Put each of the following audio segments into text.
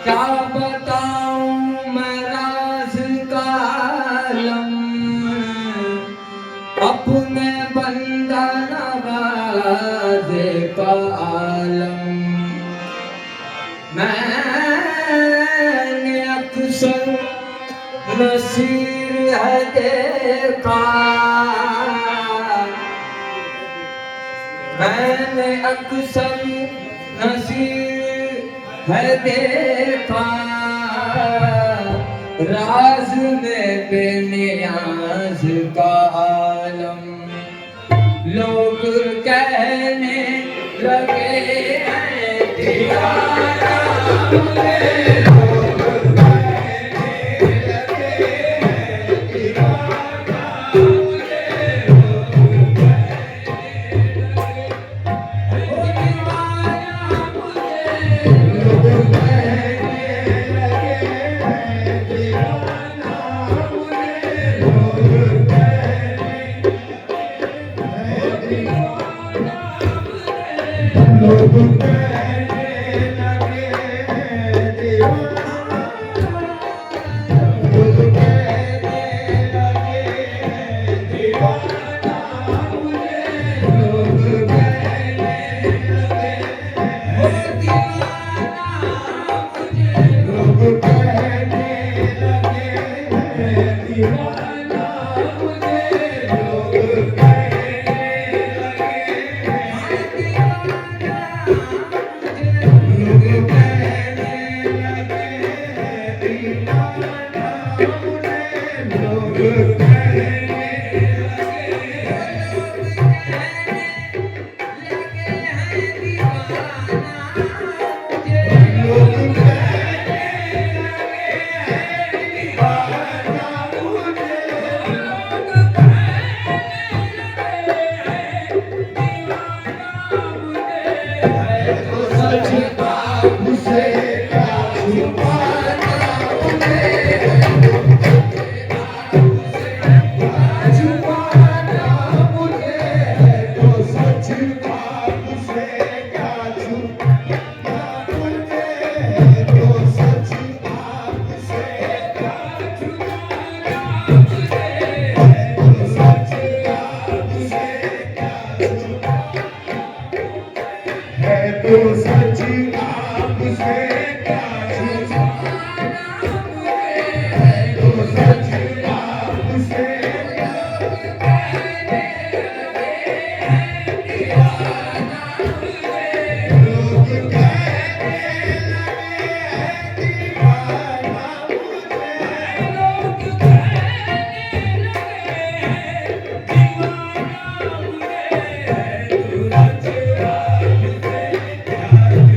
क्या बताऊं मैं राज का आलम, अपने बंदा नवाज का आलम। मैंने अक्सर नसीर है देखा, मैंने अक्सर नसीर है देखा, राज में बेनियाज का आलम। लोग कहने लगे हैं दीवाना मुझे, लोग कहने लगे हैं दीवाना मुझे, लोग कहने लगे दीवाना मुझे, लोग कहने लगे हैं दीवाना मुझे, लोग लोग कहने लगे हैं दीवाना, लोग कहने लगे हैं दीवाना मुझे, लोग कहने लगे हैं दीवाना मुझे, लोग कहने लगे हैं दीवाना मुझे, लोग कहने लगे हैं दीवाना। लोग कहने लगे हैं दीवाना मुझे, लोग कहने लगे हैं दीवाना मुझे, लोग कहने लगे हैं दीवाना मुझे, लोग कहने लगे हैं दीवाना मुझे। है तो सच बात से क्या छुपाना मुझे, छुपाना मुझे, है तो सच बात से क्या छुपाना मुझे, है तो सच बात से क्या छुपाना मुझे, है तो सच बात से क्या छुपाना, है तो सच बात से क्या छुपाना मुझे, है तो सच बात से क्या कहने लगे हैं दीवाना मुझे, लोग कहने लगे हैं दीवाना मुझे, लोग कहने लगे हैं दीवाना मुझे, है तो सच बात से क्या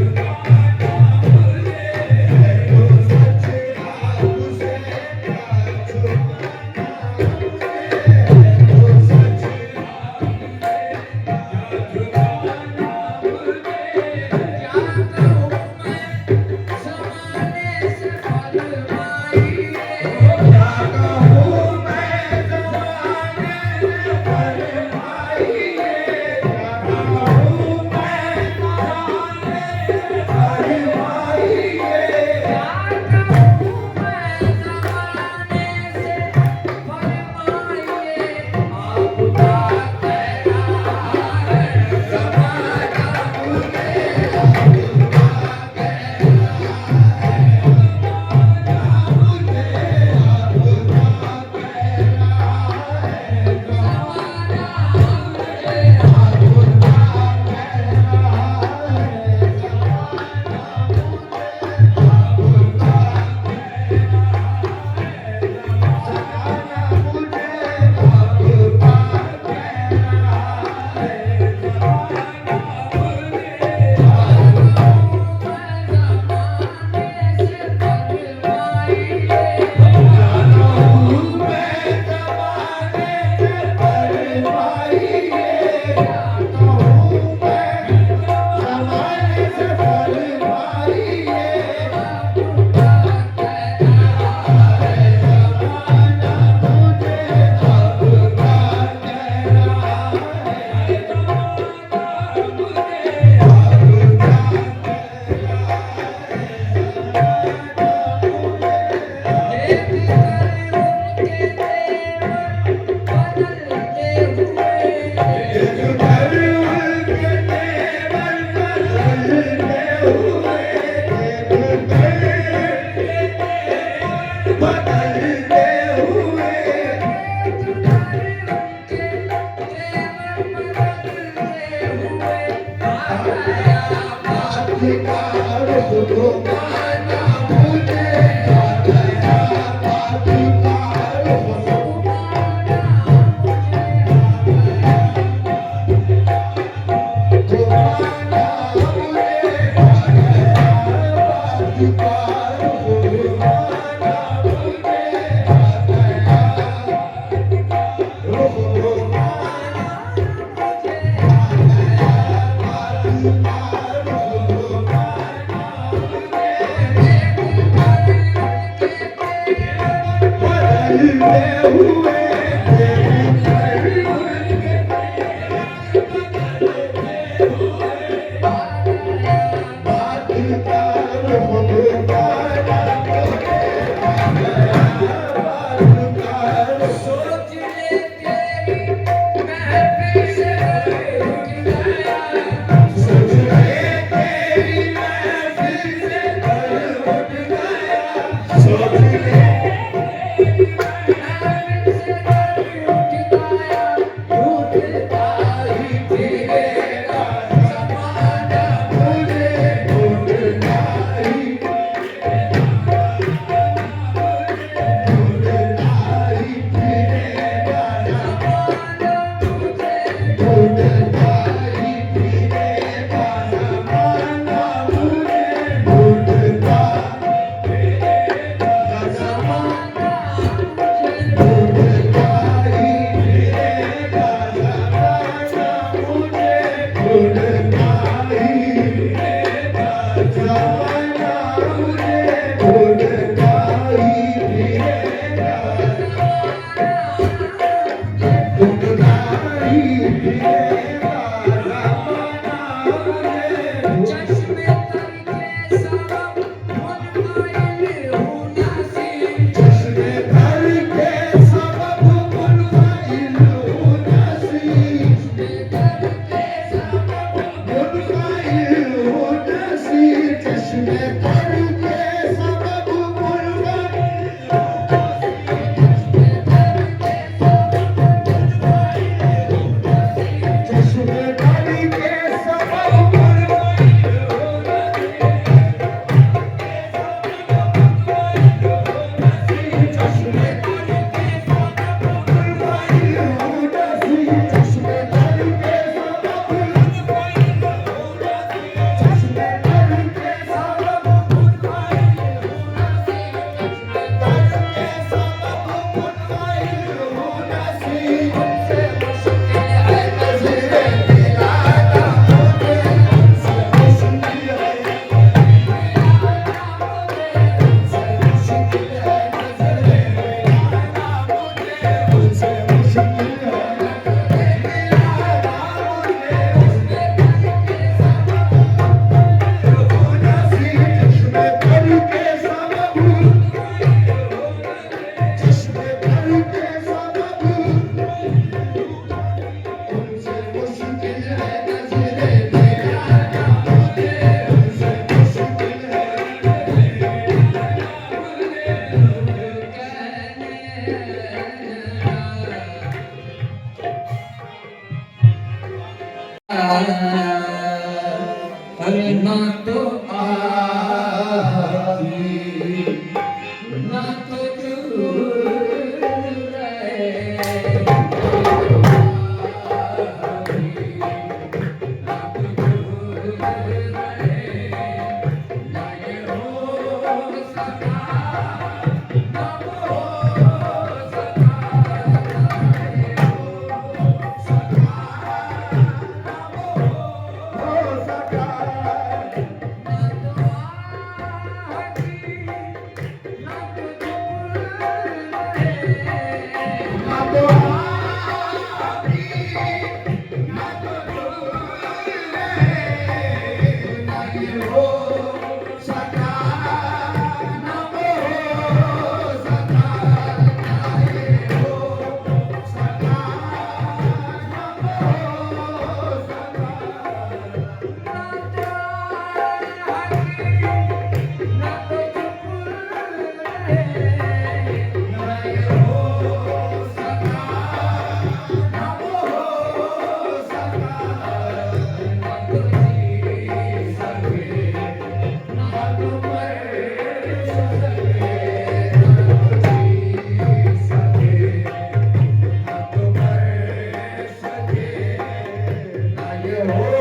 मेरी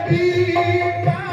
जिंदगी का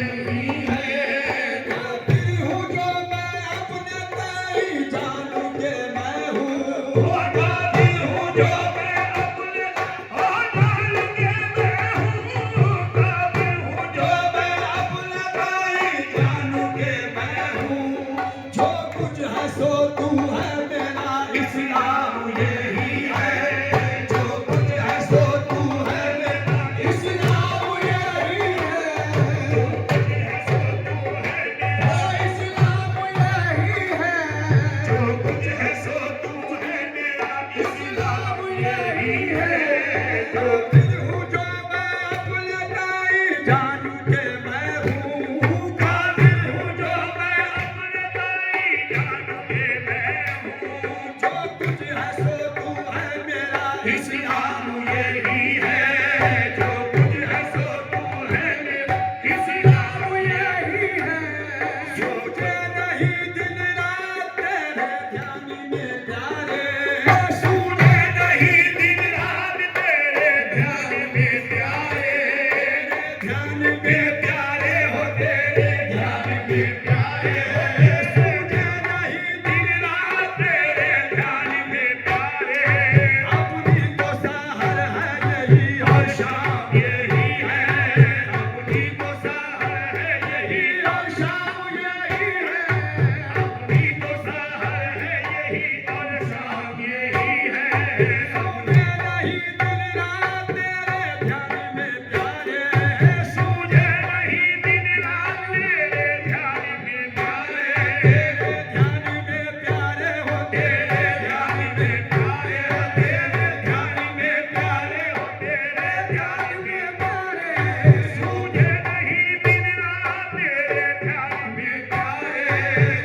यही है। काबिल हूँ जो मैं अपने ताई जानू के मैं हूँ। काबिल हूँ जो मैं अपने जानू के मैं हूँ। काबिल हूँ जो मैं अपने ताई जानू के मैं हूँ। जो कुछ है सो तू है मेरा इस्लाम यही है। जो कुछ है सो तू है मेरा इस्लाम यही है। जो कुछ है सो तू है मेरा इस्लाम यही है। जो कुछ है सो तू है मेरा इस्लाम यही है। काबिल हूँ जो मैं अपने ताई जानू के मैं हूँ। काबिल हूँ जो मैं अपने ताई जानू के मैं हूँ। जो कुछ है सो तू है मेरा इस्लाम यही है। जो कुछ है सो तू है मेरा इस्लाम यही है। सोचे नहीं दिन रात तेरे ध्यान में प्यारे। सोचे नहीं दिन रात तेरे ध्यान में प्यारे। ध्यान में प्यारे हो तेरे ध्यान में प्यारे। सोचे नहीं दिन रात तेरे ध्यान में प्यारे। अपनी तो सहर है यही और शाम यही है। अपनी तो सहर है यही और शाम यही है। अपनी तो सहर है यही और शाम यही है। सोचे नहीं दिन रात तेरे ध्यान में प्यारे। सोचे नहीं दिन रात तेरे ध्यान में प्यारे। तेरे ध्यान में प्यारे हो तेरे ध्यान में प्यारे। तेरे ध्यान में प्यारे हो तेरे ध्यान में प्यारे। सोचे नहीं दिन रात तेरे ध्यान में प्यारे।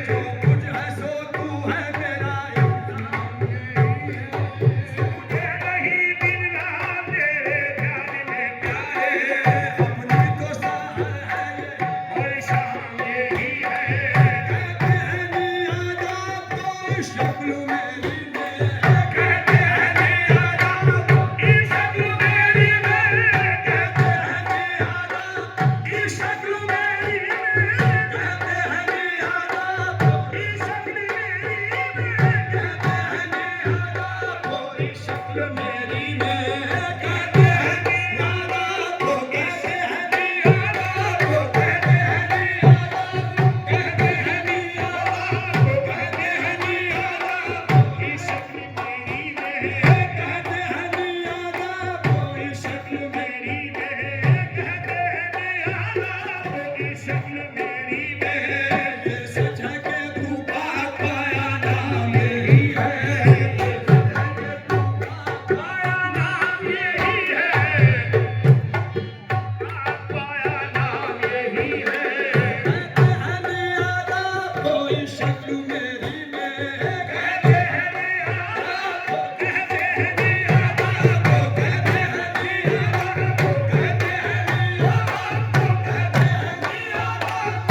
जो कुछ है सो तू है मेरा इस्लाम यही है। सोचे नहीं दिन रात तेरे ध्यान में प्यारे। अपनी तो सहर है ये और शाम यही है। कहते हैं नियाज़ आपको इस शक्ल मेरी में। कहते हैं नियाज़ आपको इस शक्ल मेरी में। कहते हैं नियाज़ आपको इस शक्ल मेरी में। कहते हैं नियाज़ आपको इस शक्ल मेरी में। कहते हैं नियाज़ आपको इस शक्ल मेरी में। कहते हैं नियाज़ आपको कहते हैं नियाज़ आपको कहते हैं नियाज़ आपको कहते हैं नियाज़ आपको कहते हैं नियाज़ आपको इस शक्ल मेरी में। कहते हैं नियाज़ आपको इस शक्ल मेरी में। कहते हैं नियाज़ आपको इस शक्ल मेरी में। ये सच है कि तू पाक पाया नाम यही है। ये सच है कि तू पाक पाया नाम यही है। पाक पाया नाम यही है। कहते हैं नियाज़ आपको इस शक्ल मेरी में। कहते हैं नियाज़ आपको कहते हैं नियाज़ आपको कहते हैं नियाज़ आपको कहते हैं नियाज़ आपको कहते हैं नियाज़ आपको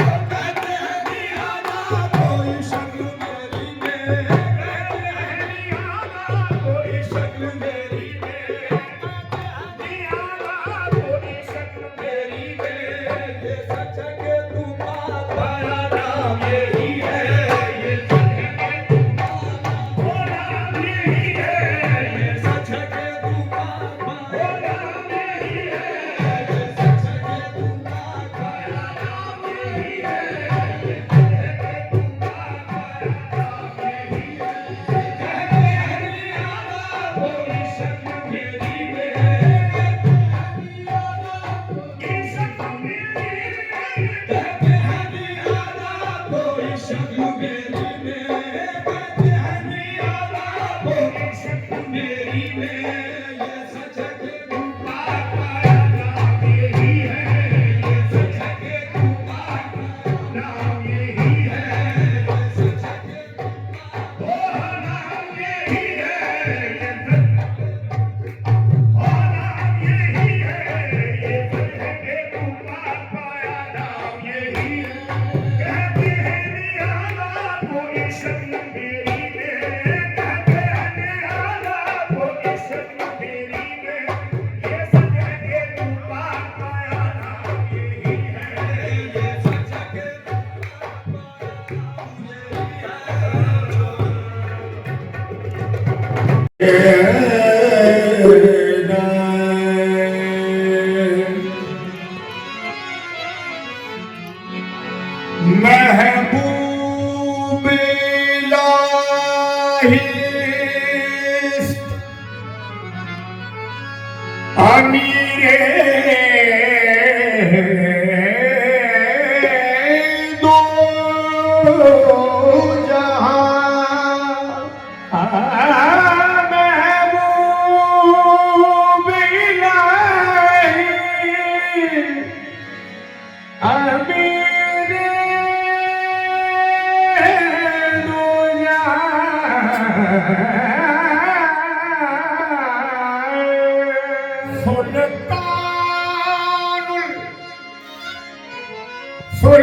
महबूब इलाही अमीरे दो जहां महबूब इलाही अमीरे दो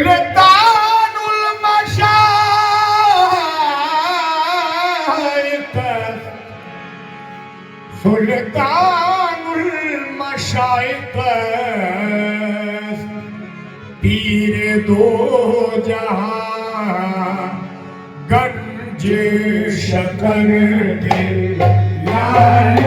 सुल्तानुल मशाइख सुल्तानुल मशाइख पीर दो जहां गंज शकर के लाल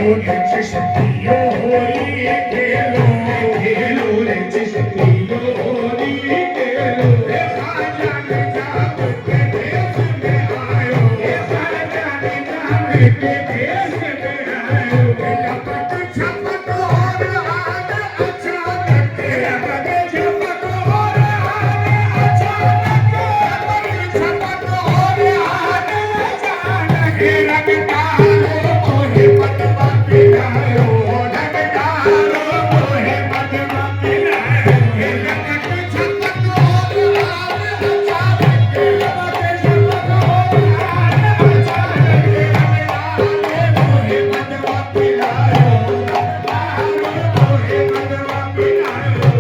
रे चिश्तियों होली खेलो रे चिश्तियों होली खेलो रे खाजा निजाम के देश में आयो रे खाजा निजाम के देश में आयो रे लपट छपट और आग अचानक लपट छपट और आग अचानक लपट छपट और आग अचानक रंगदारो मोहे पटवा पिलायो रंगदारो मोहे पटवा पिलायो लपट छपट और आग अचानक लपट छपट और आग अचानक रंगदारो मोहे पटवा पिलायो रंगदारो मोहे पटवा पिलायो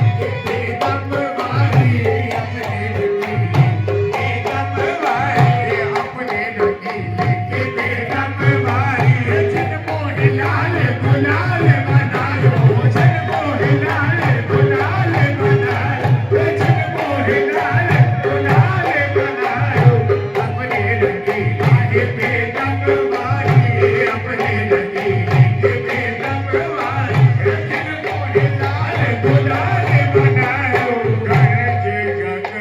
अपनी दम वाली अपने के बेदम वाली जन मोहे लाल गुलाल बनायो जन मोहे लाल गुलाल बनायो जन मोहे लाल गुलाल बनायो अपने रंगीला के बेदम वाली अपने रंगीला के बेदम वाली जन मोहे लाल गुलाल बनायो गरज गगन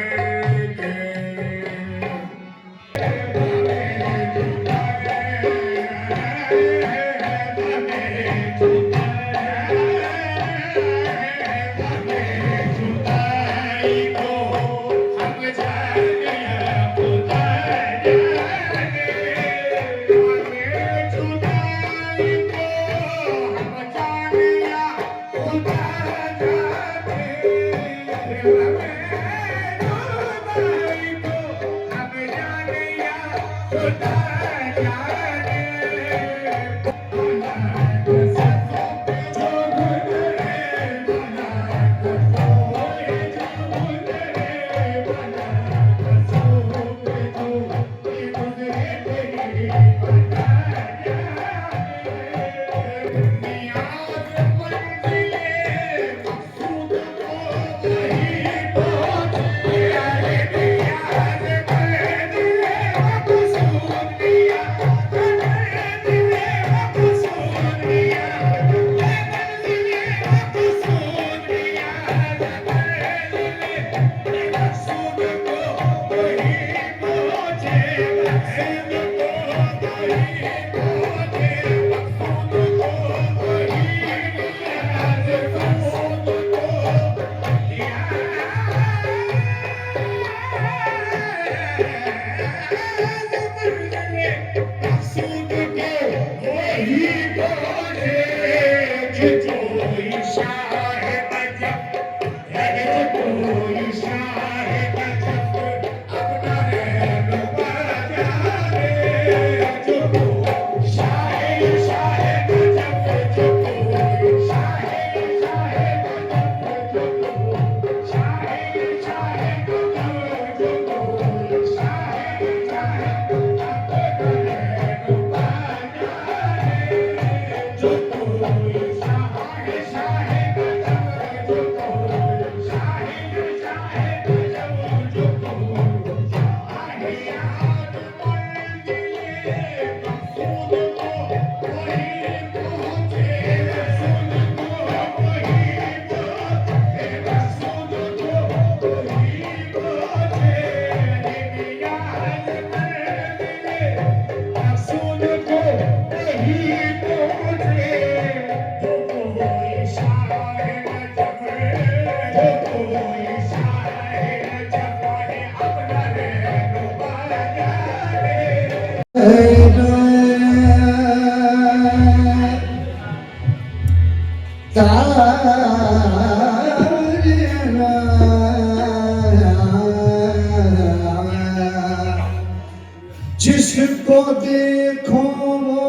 जिसको देखो वो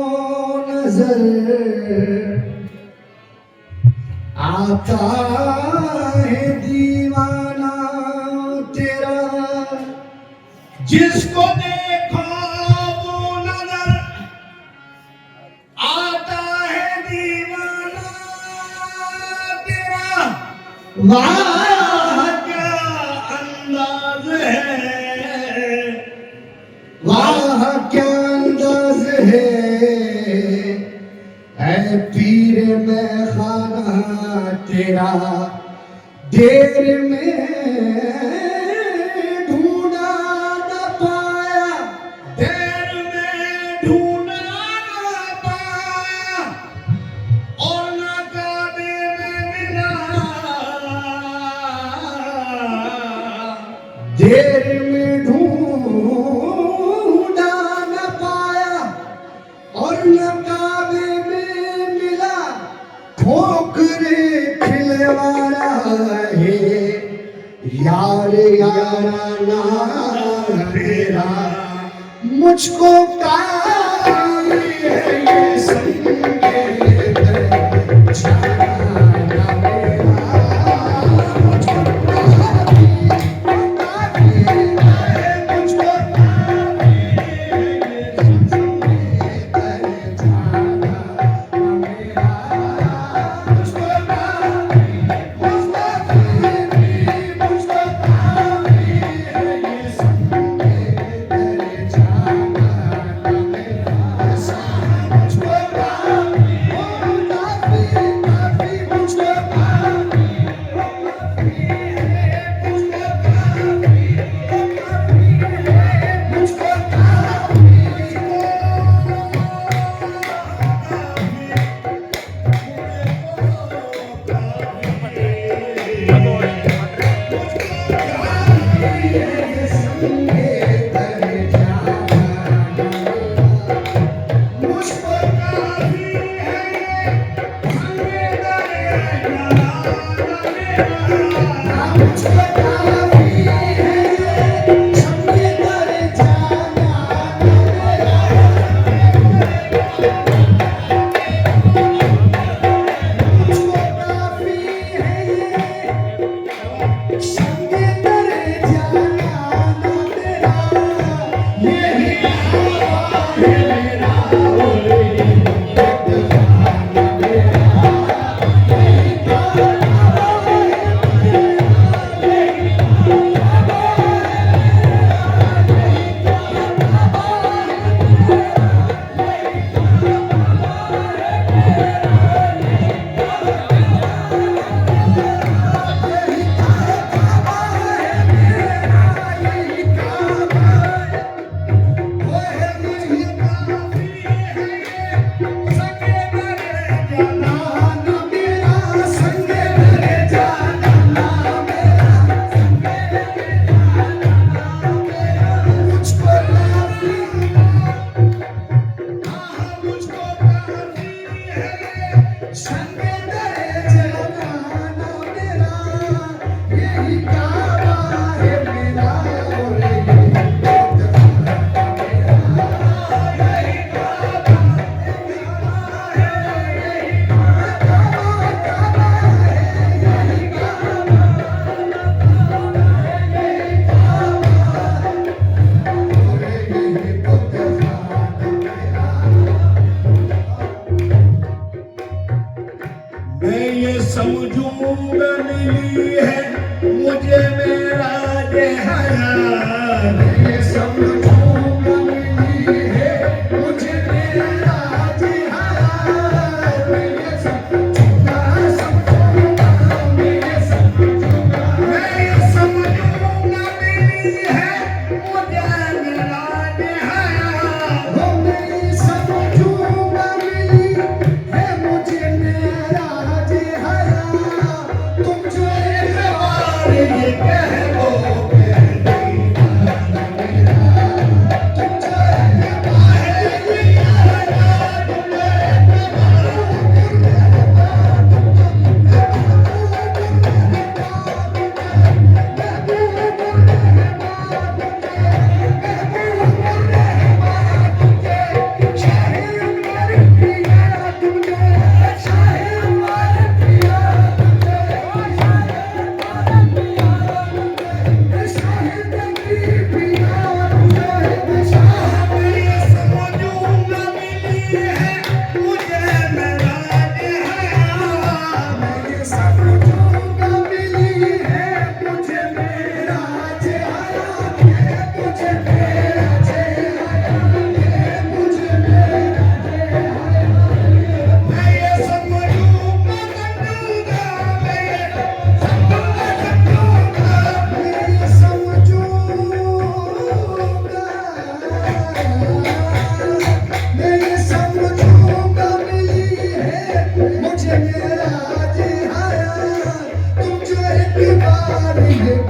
नजर आता है दीवाना तेरा, जिसको देखो वो नजर आता है दीवाना तेरा। वाह क्या अंदाज है, वाह क्या अंदाज है में खाना तेरा देर में ढूंढा न पाया, देर में ढूंढा न पाया और न काबे में मिला, देर में ढूंढा न पाया और न काबे में मिला, ठोकरे खिलवाना है यार याराना तेरा, मुझको काहे है ये संकेत जाना मेरा, मुझको काहे है, मुझको काहे है ये संकेत जाना मेरा, मुझको काहे, मुझको काहे है ये संकेत जाना मेरा, मुझको काहे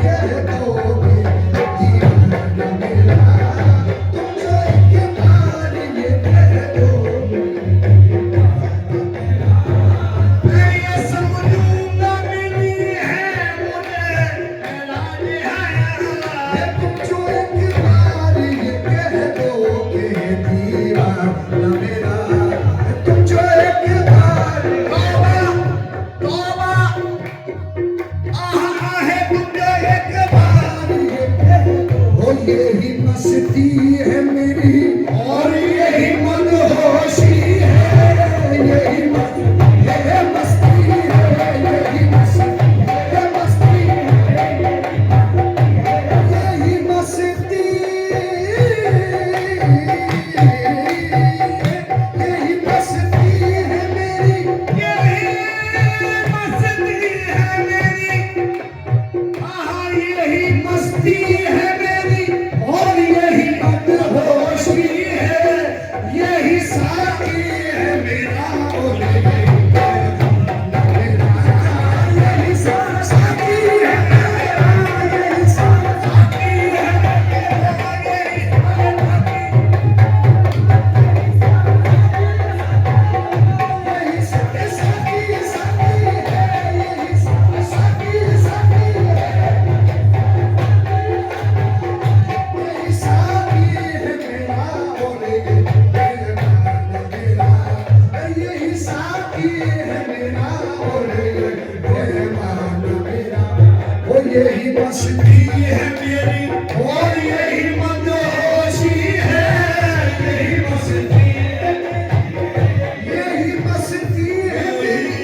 कह दोगे दीवाना मेरा, तुम जो एक बार ये कह दोगे मैं ये समझूंगा मिली है मुझे राज है, तुम जो एक बार ये कह दोगे दीवाना मेरा, तुम जो एक बार तौबा तौबा आहा है, तुम जो एक बार ये कह दो, यही मस्ती है मेरी और यही मदहोशी है, यही मस्ती है, यही मस्ती है, यही मस्ती है, यही मस्ती, यही मस्ती है मेरी, यही मस्ती है मेरी, आहा यही मस्ती है मेरी और यही मदहोशी है, यही साकी है मेरा और यही साकी है मेरा, यही साकी है मेरा, यही साकी साकी साकी है, यही साकी साकी है, यही साकी है मेरा और यही मेरा, यही साकी है मेरा और यही मेरा, वो यही मस्ती है मेरी और यही मदहोशी है, यही मस्ती है, यही मस्ती है मेरी,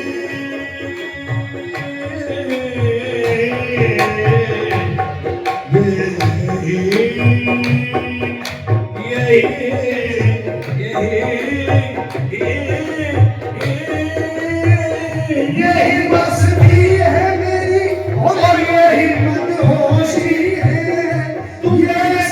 यही मस्ती है मेरी और यही मदहोशी है, ये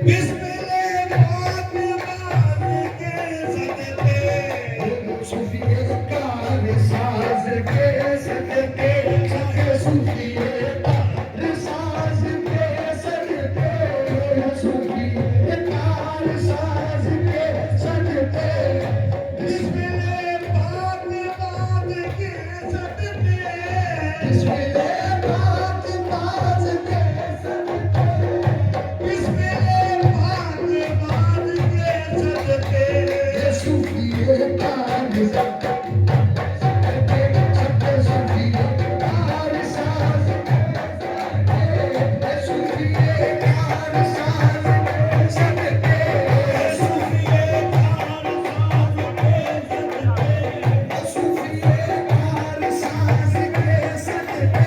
बिस्मिल्लाह बात बात के सदके सूफिए कार साज के सदके सूफिए कार साज के सदके सूफिए कार साज के सदके बिस्मिल्लाह बात बात के सदके बिस्मिल्लाह बात बाज के सदके बिस्मिल्लाह बात बात के सदके सूफिए कार सदके सूफिए कार साज के सूफिए कार साज के सदके सूफिए कार साज के सदके सूफिए कार साज के सदके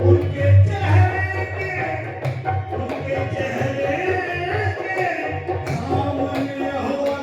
उनके चेहरे के सामने होता उनके चेहरे के सामने होता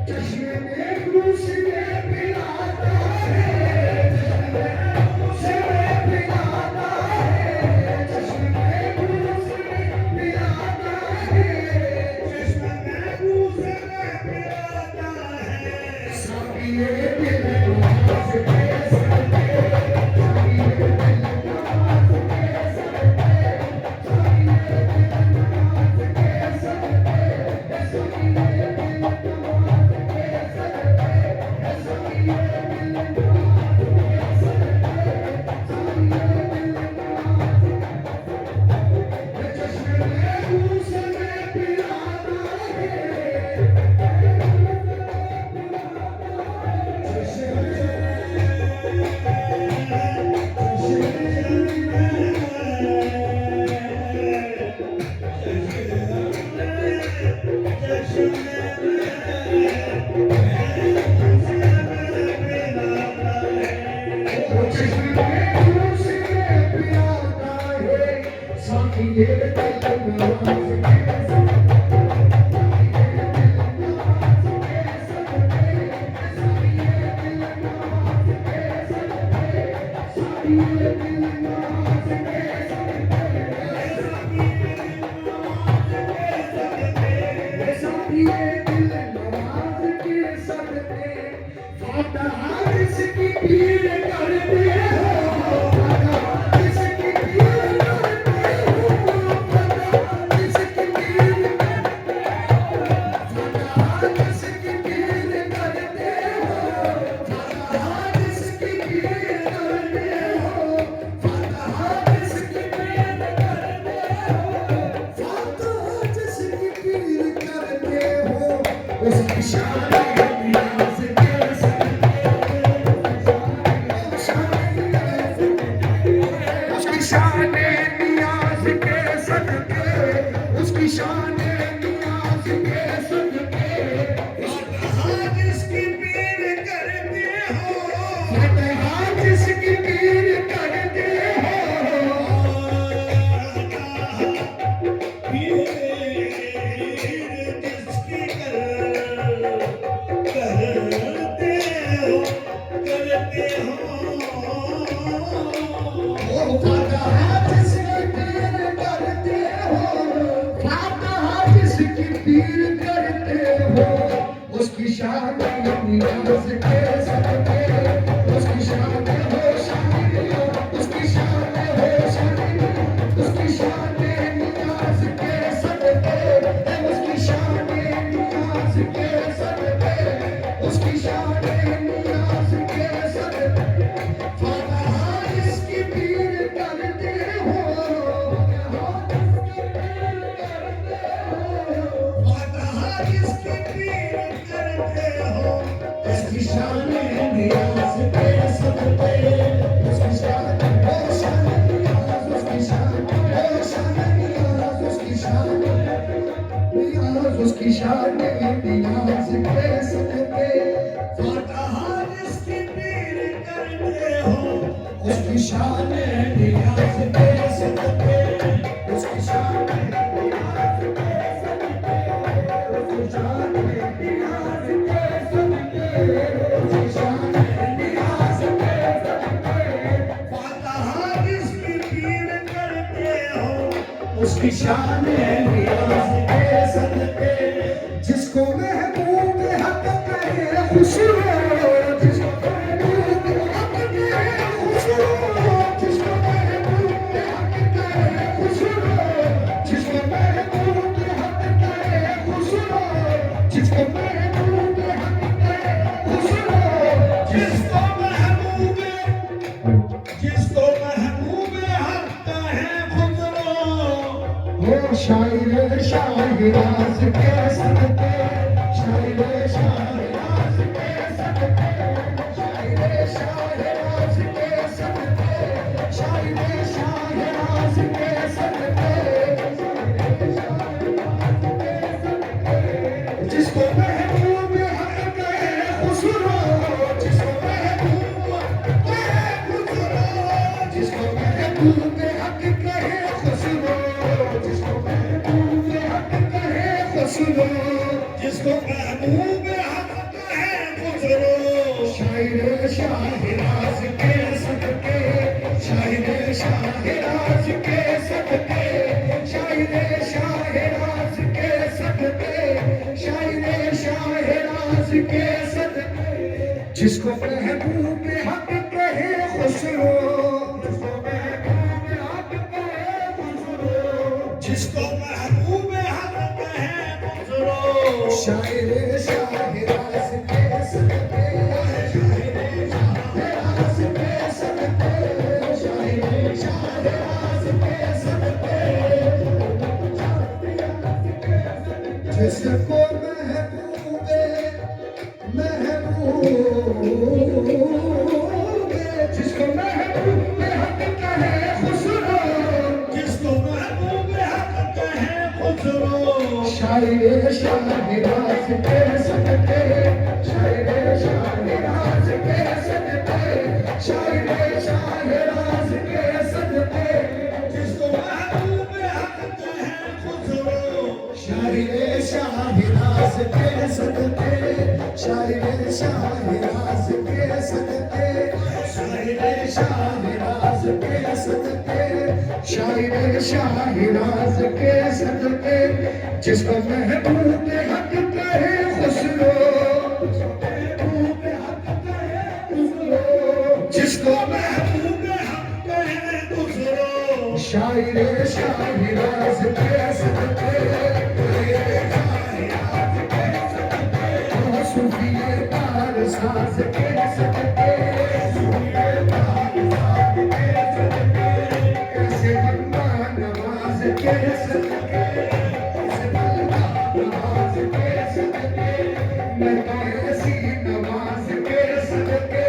चश्मे में घूस पिलाता है उसकी शान नियाज़ के उसकी शान नियाज़ के सदके उसकी शान नियाज़ के सदके जिसकी पीर करते हो फतहा जिसकी पीर करते हो पीर जिसकी करते हो फतहा जिसकी पीर करते हो शान नियाज़ के सदके, उसकी शान हो शानिया, उसकी शान हो शानिया, उसकी शान नियाज़ के सदके, उसकी शान नियाज़ के सदके, उसकी शान नियाज़ के सदके। फातहा इसकी पीर करते हो, फातहा इसकी पीर करते हो, उसकी शान नियाज़ के सदके, उसकी शान हो शान नियाज़, उसकी शान हो शान नियाज़, उसकी शान नियाज़, उसकी शान नियाज़ के सदके। फातहा इसकी पीर करते हो, उसकी शान नियाज़ के सदके, उसकी शान नियाज़ के सदके, उसकी शान नियाज़ के सदके, उसकी शान नियाज़ के सदके। फातहा इसकी पीर करते हो, उसकी शान नियाज़ के सदके। जिसको महबूब हक कहे खुशरो, जिसको महबूब हक कहे खुशरो, जिसको महबूब हक कहे खुशरो, जिसको महबूब हक कहे खुशरो, जिसको महबूब हक कहे खुशरो, जिसको महबूब हक कहे खुशरो। हो शायर शाहिराज के सदके, शायर शाहिराज के सदके, शायर शाहिराज के सदके, शायर शाहिराज के सदके, जिसको महबूब हक कहे खुसरो, जिसको महबूब कहे खुसरो, जिसको महबूब हक कहे खुसरो, जिसको महबूब हक कहे खुसरो, जिसको महबूब हक कहे खुसरो। शायर शाहिराज के सदके, शायर शाहिराज के सदके, शायर शाहिराज के सदके, शायर शाहिराज के सदके। जिसको महबूब हक कहे खुसरो, जिसको महबूब हक कहे खुसरो, जिसको महबूब हक कहे खुसरो। शायर शाहिराज के सदके, शायर शाहिराज के सदके, शायर शाहिराज के सदके। जिसको महबूब जिसको महबूब हक कहे खुसरो, जिसको महबूब हक कहे खुसरो। शायर शाहिराज के सदके, शायर शाहिराज के सदके, शायर शाहिराज के सदके। जिसको महबूब हक कहे खुसरो। शायर शाहिराज के सदके, शायर शाहिराज के सदके, शायर शाहिराज के सदके, शायर शाहिराज के सदके। जिसको महबूब हक कहे खुसरो, जिसको महबूब हक कहे खुसरो। शायर शाहिराज के सदके, सूफिए तार साज के सदके, कैसे बंदा नवाज के सदके, कैसे बंदा नवाज के सदके। मैं तो ऐसी नमाज के सदके,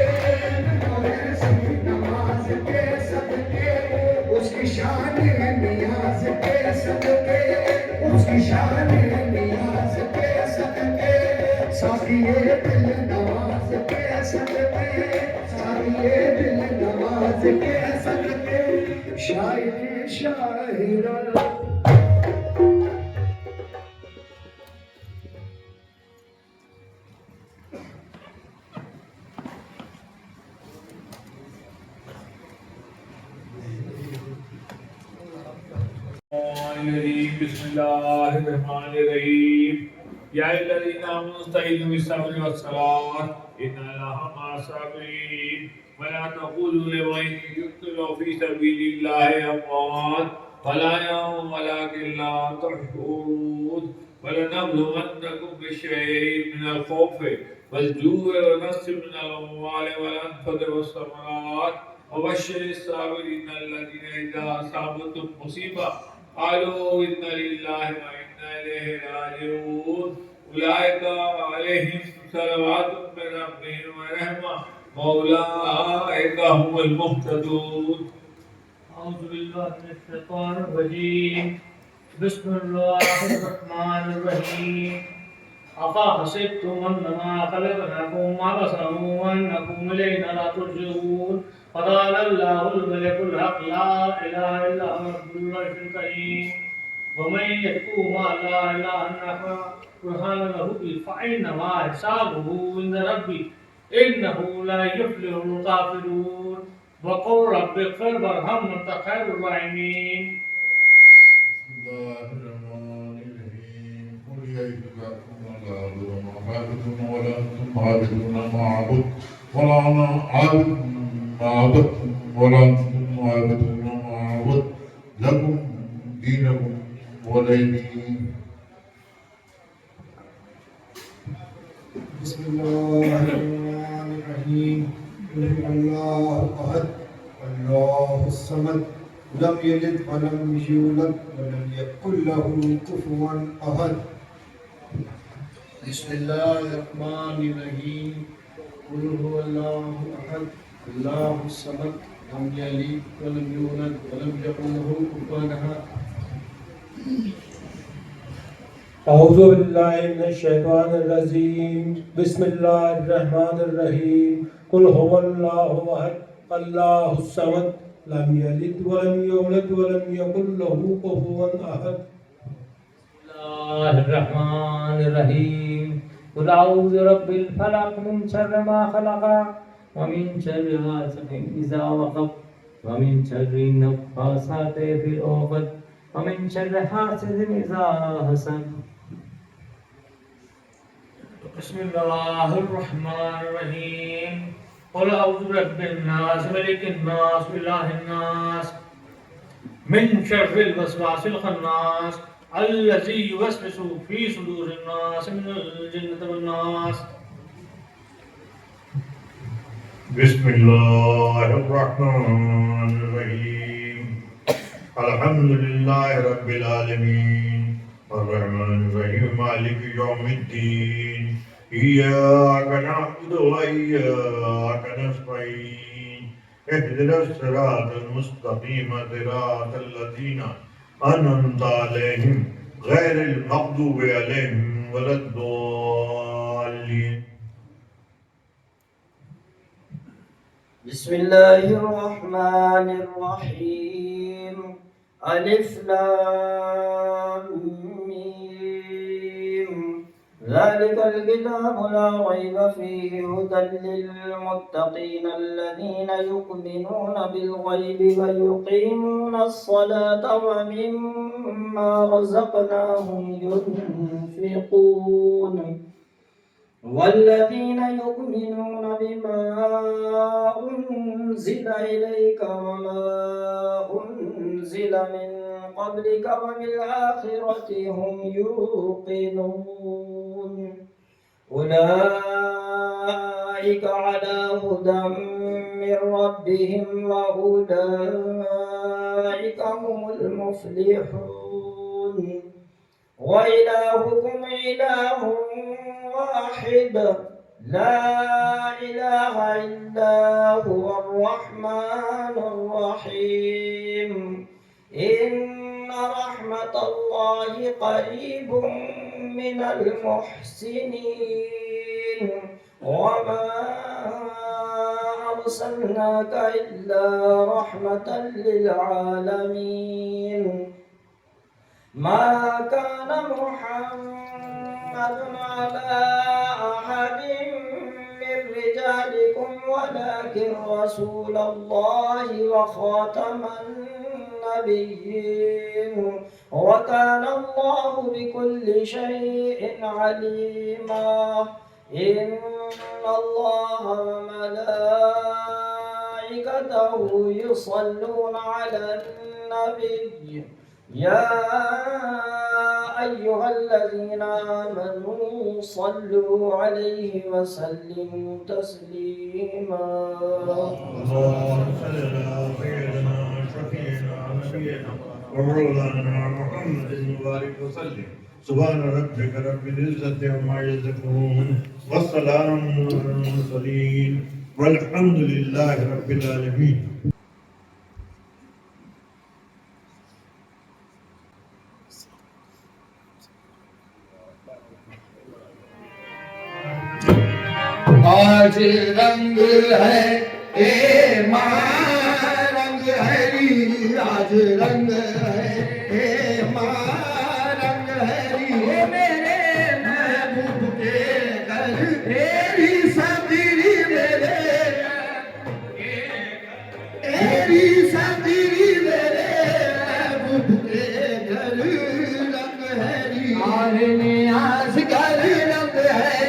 मैं तो ऐसी नमाज के सदके। उसकी शान नियाज के सदके, उसकी शान नियाज के सदके। साकिए दिल नवाज के सदके, साकिए दिल नवाज के सदके। शायर शाहिरा। बिस्मिल्लाहिर्रहमानिर्रहीम। يا أيها الذين آمنوا استعينوا بالصبر والصلاة إن الله مع الصابرين ولا تقولوا لمن يقتل في سبيل الله أموات ولا يوم ولكن لا تشعرون ولنبلونكم بشيء من الخوف والجوع ونقص من الأموال والأنفس والثمرات وبشر الصابرين الذين إذا أصابتهم مصيبة قالوا إنا لله وإنا إليه راجعون أولئك عليهم صلوات من ربهم ورحمة وأولئك هم المهتدون. أعوذ بالله من الشيطان الرجيم. بسم الله الرحمن الرحيم. أفحسبتم أنما خلقناكم عبثا وأنكم إلينا لا ترجعون قال الله الملك الحق لا إله إلا هو رب العرش الكريم ومن يدعو مع لا إله إلا هو برهان له فإنما حسابه عند ربي إنه لا يفلح الكافرون وقل رب اغفر وارحم وأنت خير الراحمين. بسم الله الرحمن الرحيم قل يا عبادكم لا أعبد ما تعبدون ولا أنتم عابدون ما أعبد ولا أنا عابد ما عبدتم ولا أنتم عابدون ما أعبد لكم دينكم ولي دين. بسم الله الرحمن الرحيم قل هو الله أحد الله الصمد لم يلد ولم يولد ولم يكن له كفوا أحد. بسم الله الرحمن الرحيم قل هو الله أحد الله الصمد لم يلد ولم يولد ولم يكن له كفوا أحد. أعوذ بالله من الشيطان الرجيم بسم الله الرحمن الرحيم قل هو الله أحد الله الصمد لم يلد ولم يولد ولم يكن له كفوا أحد. بسم الله الرحمن الرحيم قل أعوذ برب الفلق من شر ما خلق ومن شر غاسق إذا وقب ومن شر النفاثات في العقد ومن شر حاسد إذا حسد. بسم الله الرحمن الرحيم قل أعوذ برب الناس ملك الناس إله الناس من شر الوسواس الخناس الذي يوسوس في صدور الناس من الجنة والناس. بسم الله الرحمن الرحيم الحمد لله رب العالمين الرحمن الرحيم مالك يوم الدين إياك نعبد وإياك نستعين اهدنا الصراط المستقيم صراط الذين أنعمت عليهم غير المغضوب عليهم ولا الضالين. بسم الله الرحمن الرحيم ألف لام ميم ذلك الكتاب لا ريب فيه هدى للمتقين الذين يؤمنون بالغيب ويقيمون الصلاة ومما رزقناهم ينفقون والذين يؤمنون بما أنزل إليك وما أنزل من قبلك وبالآخرة هم يوقنون أولئك على هدى من ربهم وأولئك هم المفلحون. وإلهكم إله واحد لا إله إلا هو الرحمن الرحيم إن رحمة الله قريب من المحسنين وما أرسلناك إلا رحمة للعالمين. ما كان محمد على أحد من رجالكم ولكن رسول الله وخاتم النبيين وكان الله بكل شيء عليما إن الله وملائكته يصلون على النبي يا أيها الذين آمنوا صلوا عليه وسلموا تسليما اللهم صل على سيدنا شفيعنا نبينا ومولانا محمد وبارك وسلم سبحان ربك رب العزة عما يصفون والسلام على المرسلين والحمد لله رب العالمين. आज रंग है ए माँ रंग हरी आज रंग है ए माँ रंग हरी ओ मेरे महबूब के घर तेरी सदरी मेरे तेरी सदरी मेरे महबूब के घर रंग हरी आने आज घर रंग है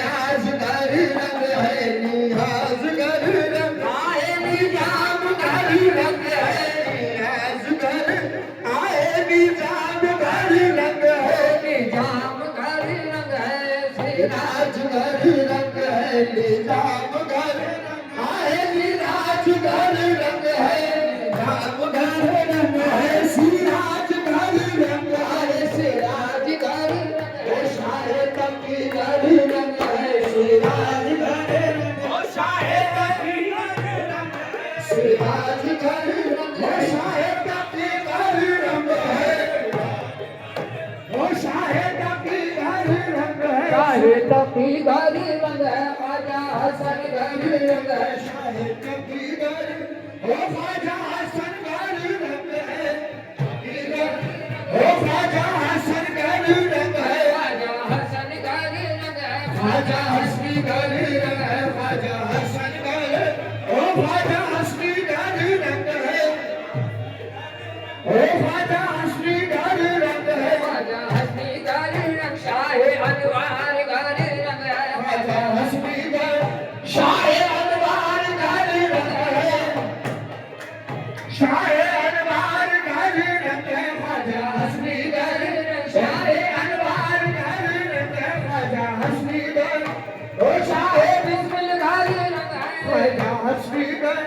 आज घर रंग है नियाज घर रंग आए निजाम घर रंग है नियाज घर आए निजाम घर रंग है निजाम घर रंग है सिराज घर रंग है निजाम घर आए निराज घर रंग है निजाम घर रंग है सिराज घर रंग है सिराज घर ओ शाहे तक घर रंग है सिराज घर रंग ओ शाहे तक रंग है सिराज घर रंग ओ शाहे तक रंग है ओ शाहे तक रंग है शाहे तक रंग है ख्वाजा हसन घर रंग है शाहे तक ओ ख्वाजा हसन घर रंग है ओ ख्वाजा हसन घर रंग है ख्वाजा हसन घर रंग है ख्वाजा हसनी घर रंग है ख्वाजा हसन घर ओ ख्वाजा हसनी घर रंग है ओ ख्वाजा हसनी घर रंग है ख्वाजा हसनी घर रंग शाहे अनवार घर रंग है ख्वाजा हसनी घर शाहे अनवार घर रंग है शाहे अनवार घर रंग है ख्वाजा हसनी घर शाहे अनवार घर रंग है ख्वाजा हसनी घर ओ शाहे बिस्मिल घर रंग है ख्वाजा हसनी घर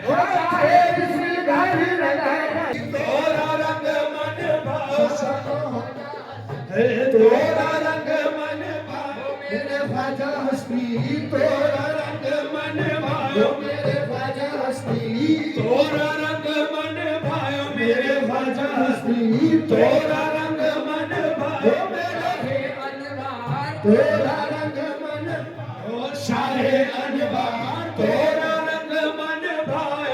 ओ शाहे बिस्मिल घर रंग है तोरा रंग मन भाव हे तोरा रंग मन भाव मेरे ख्वाजा हसनी तोरा रंग मन भाव मेरे ख्वाजा हसनी तोरा रंग मन भाव मेरे ख्वाजा हसनी तोरा रंग मन भाव मेरे अनवार तोरा रंग मन ओ शाहे अनवार तोरा रंग मन भाव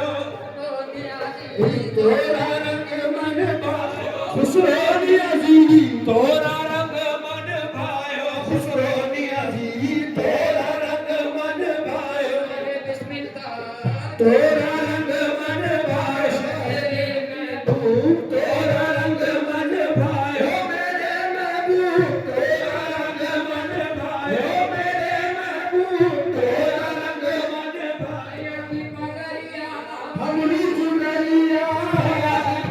तोरा रंग मन खुशरोनी अजीजी तोरा रंग मन भाव खुशरोनी अजीजी तोरा रंग मन भाव तोरा रंग मन तोरा रंग मन भाव मेरे महबूब तोरा रंग मन भाव मेरे महबूब तोरा रंग मन भाव हमरी चुनरिया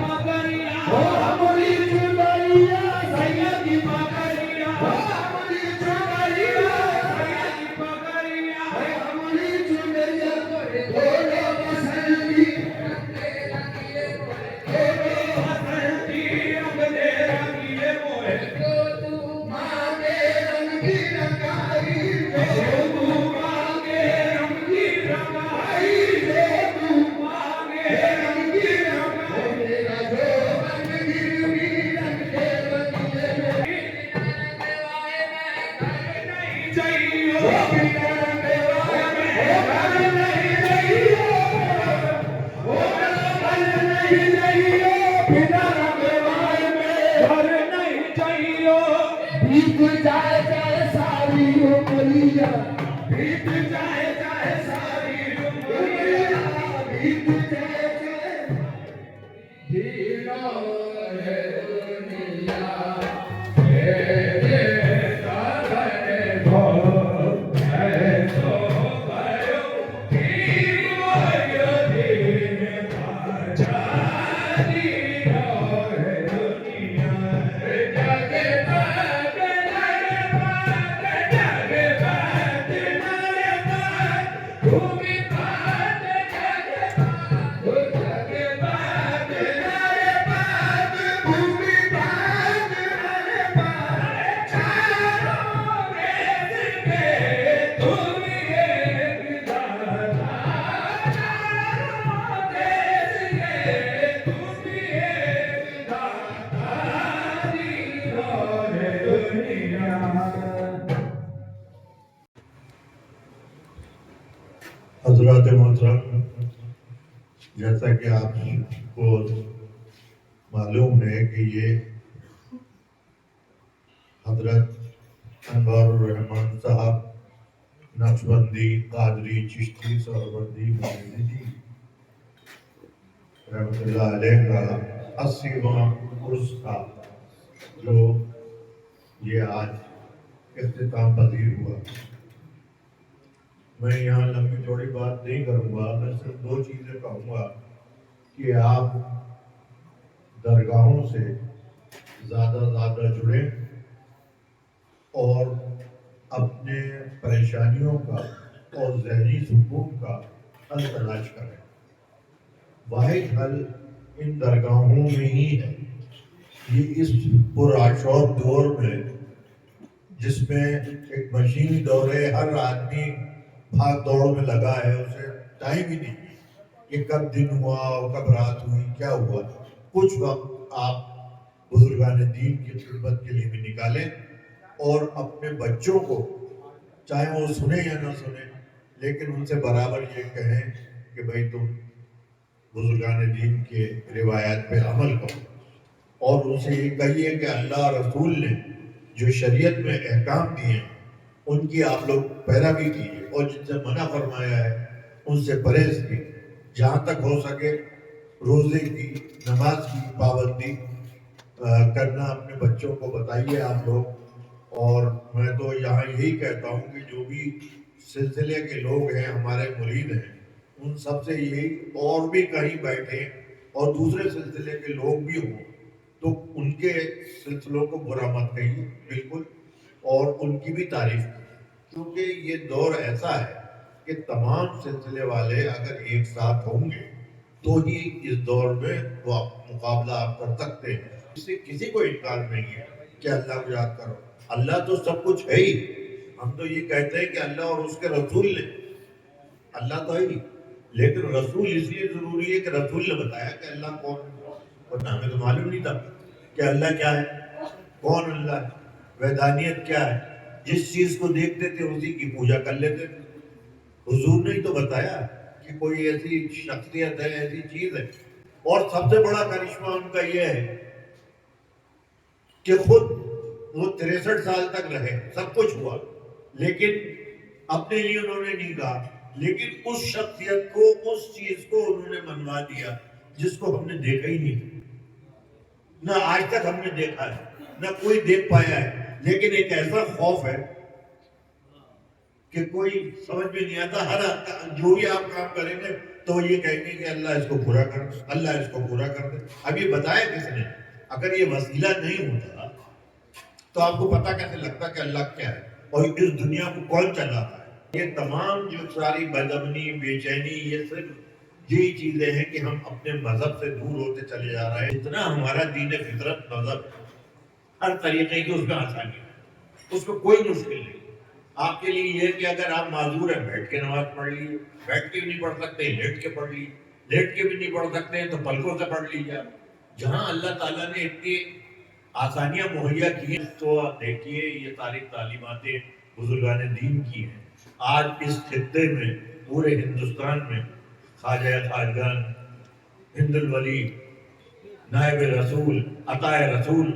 मगरिया ओ हमरी चुनरिया सैयदी मगरिया हमरी चुनरिया मगरिया हमरी चुनरिया बोलो बसंती हसंती अगले रंगीले मोहे मांगे रंग की रंगाई तू मांगे रंगी रंगाई तू मांगे रंगी रंगाई मेरा जो रंग गिरवी रंग के बंदिए में नहीं चाहिए बिना रंग वाले में घर नहीं चाहिए ओ घर नहीं चाहिए बिना रंग वाले में घर नहीं चाहिए बीत जाए चाहे सारी उमरिया बीत जाए चाहे सारी उम्र बीत जाए चाहे हजरत मोहतरम, जैसा कि आपको मालूम है कि ये हजरत अनवारुर रहमान साहब नक्शबंदी, कादरी, चिश्ती, सरबंदी, मौलवी रहमतुल्लाह अलैह का 80वां उर्स था, जो ये आज इख्तिताम पजीर हुआ। मैं यहाँ लंबी चौड़ी बात नहीं करूँगा, मैं सिर्फ दो चीज़ें कहूँगा कि आप दरगाहों से ज़्यादा जुड़ें और अपने परेशानियों का और ज़हनी सुकून का हल तलाश करें। वाहिद हल इन दरगाहों में ही है। ये इस पुरआशौर दौर में, जिसमें एक मशीनी दौर है, हर आदमी भाग दौड़ में लगा है, उसे टाइम ही नहीं कि कब दिन हुआ और कब रात हुई, क्या हुआ। कुछ वक्त आप बुजुर्गान दीन की खिदमत के लिए भी निकालें और अपने बच्चों को, चाहे वो सुने या ना सुने, लेकिन उनसे बराबर ये कहें कि भाई तुम बुजुर्गान दीन के रिवायात पे अमल करो और उनसे ये कहिए कि अल्लाह रसूल ने जो शरीयत में अहकाम दिए उनकी आप लोग पैरवी कीजिए और जिनसे मना फरमाया है उनसे परहेज कीजिए। जहाँ तक हो सके रोज़े की, नमाज की पाबंदी करना अपने बच्चों को बताइए आप लोग। और मैं तो यहाँ यही कहता हूँ कि जो भी सिलसिले के लोग हैं, हमारे मुरीद हैं, उन सब से यही, और भी कहीं बैठे और दूसरे सिलसिले के लोग भी हों तो उनके सिलसिलों को बुरा मत कहिए बिल्कुल, और उनकी भी तारीफ कीजिए, क्योंकि ये दौर ऐसा है कि तमाम सिलसिले वाले अगर एक साथ होंगे तो ही इस दौर में वो मुकाबला आप कर सकते हैं। इससे किसी को इनकार नहीं है कि अल्लाह को याद करो। अल्लाह तो सब कुछ है ही। हम तो ये कहते हैं कि अल्लाह और उसके रसूल ने, अल्लाह तो है ही, लेकिन रसूल इसलिए जरूरी है कि रसूल ने बताया कि अल्लाह कौन है, वरना हमें तो मालूम नहीं था कि अल्लाह क्या है, कौन अल्लाह है, वैधानियत क्या है। जिस चीज को देखते थे उसी की पूजा कर लेते थे। हुजूर ने ही तो बताया कि कोई ऐसी शख्सियत है, ऐसी चीज है। और सबसे बड़ा करिश्मा उनका यह है कि खुद वो 63 साल तक रहे, सब कुछ हुआ, लेकिन अपने लिए उन्होंने नहीं कहा, लेकिन उस शख्सियत को, उस चीज को उन्होंने मनवा दिया जिसको हमने देखा ही नहीं, ना आज तक हमने देखा है, ना कोई देख पाया है। लेकिन एक ऐसा खौफ है कि कोई समझ में नहीं आता। हर जो भी आप काम करेंगे तो ये कहेंगे कि अल्लाह इसको पूरा कर दे, अल्लाह इसको पूरा कर दे। अब ये बताया किसने? अगर ये वसीला नहीं होता तो आपको पता कैसे लगता कि अल्लाह क्या है और इस दुनिया को कौन चलाता है। ये तमाम जो सारी बदअमनी, बेचैनी, ये सिर्फ यही चीजें हैं कि हम अपने मजहब से दूर होते चले जा रहे हैं। जितना हमारा दीन फितरत मजहब हर तरीके की उसमें आसानी है, उसमें कोई मुश्किल नहीं। आपके लिए ये कि अगर आप माजूर हैं, बैठ के नमाज पढ़ लीजिए, बैठ के भी नहीं पढ़ सकते लेट के पढ़ लीजिए, लेट के भी नहीं पढ़ सकते हैं तो पलकों से पढ़ लीजिए। जहाँ अल्लाह ताला ने इतनी आसानियां मुहैया की हैं, तो देखिए ये सारी तालीमातें बुजुर्गान दीन की हैं। आज इस खित्ते में, पूरे हिंदुस्तान में ख्वाजा खाजगान, हिंदुल वली, नायब रसूल, अताए रसूल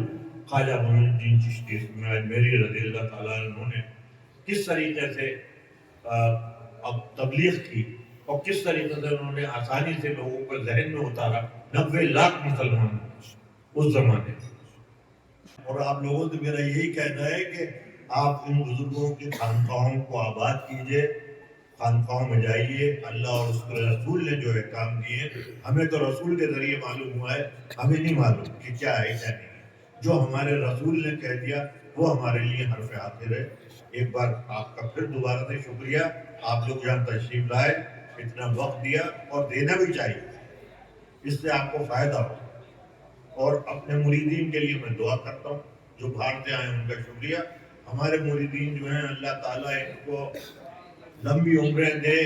ख्वाजा मोइनुद्दीन चिश्ती मेरी रज़ियल्लाहु ताला उन्होंने किस तरीके से अब तबलीग की और किस तरीके से उन्होंने आसानी से लोगों को जहन में उतारा। 90 लाख मुसलमान उस जमाने और आप लोगों से मेरा यही कहना है कि आप इन बुजुर्गों के खानखाहों को आबाद कीजिए, खानखाहों में जाइए। अल्लाह और उसके रसूल ने जो है काम किए, हमें तो रसूल के जरिए मालूम हुआ है, हमें नहीं मालूम कि क्या है क्या नहीं है। जो हमारे रसूल ने कह दिया वो हमारे लिए हर्फ आखिर है। एक बार आपका फिर दोबारा से शुक्रिया, आप लोग यहाँ तशरीफ लाए, इतना वक्त दिया, और देना भी चाहिए, इससे आपको फायदा हो। और अपने मुरीदीन के लिए मैं दुआ करता हूँ, जो बाहर से आए उनका शुक्रिया। हमारे मुरीदीन जो हैं, अल्लाह ताला इनको लंबी उम्रें दे,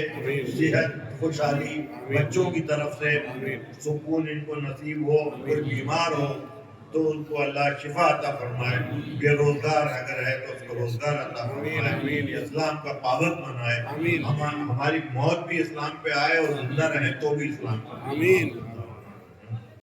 सेहत, खुशहाली, बच्चों की तरफ से सुकून इनको नसीब हो। कोई बीमार हो तो उनको अल्लाह शिफा अता फरमाए, बेरोजगार अगर है तो उसको रोजगार अता फरमाए, इस्लाम का पाबंद बनाए, हमारी मौत भी इस्लाम पे आए और जिंदा रहे तो भी इस्लाम पे।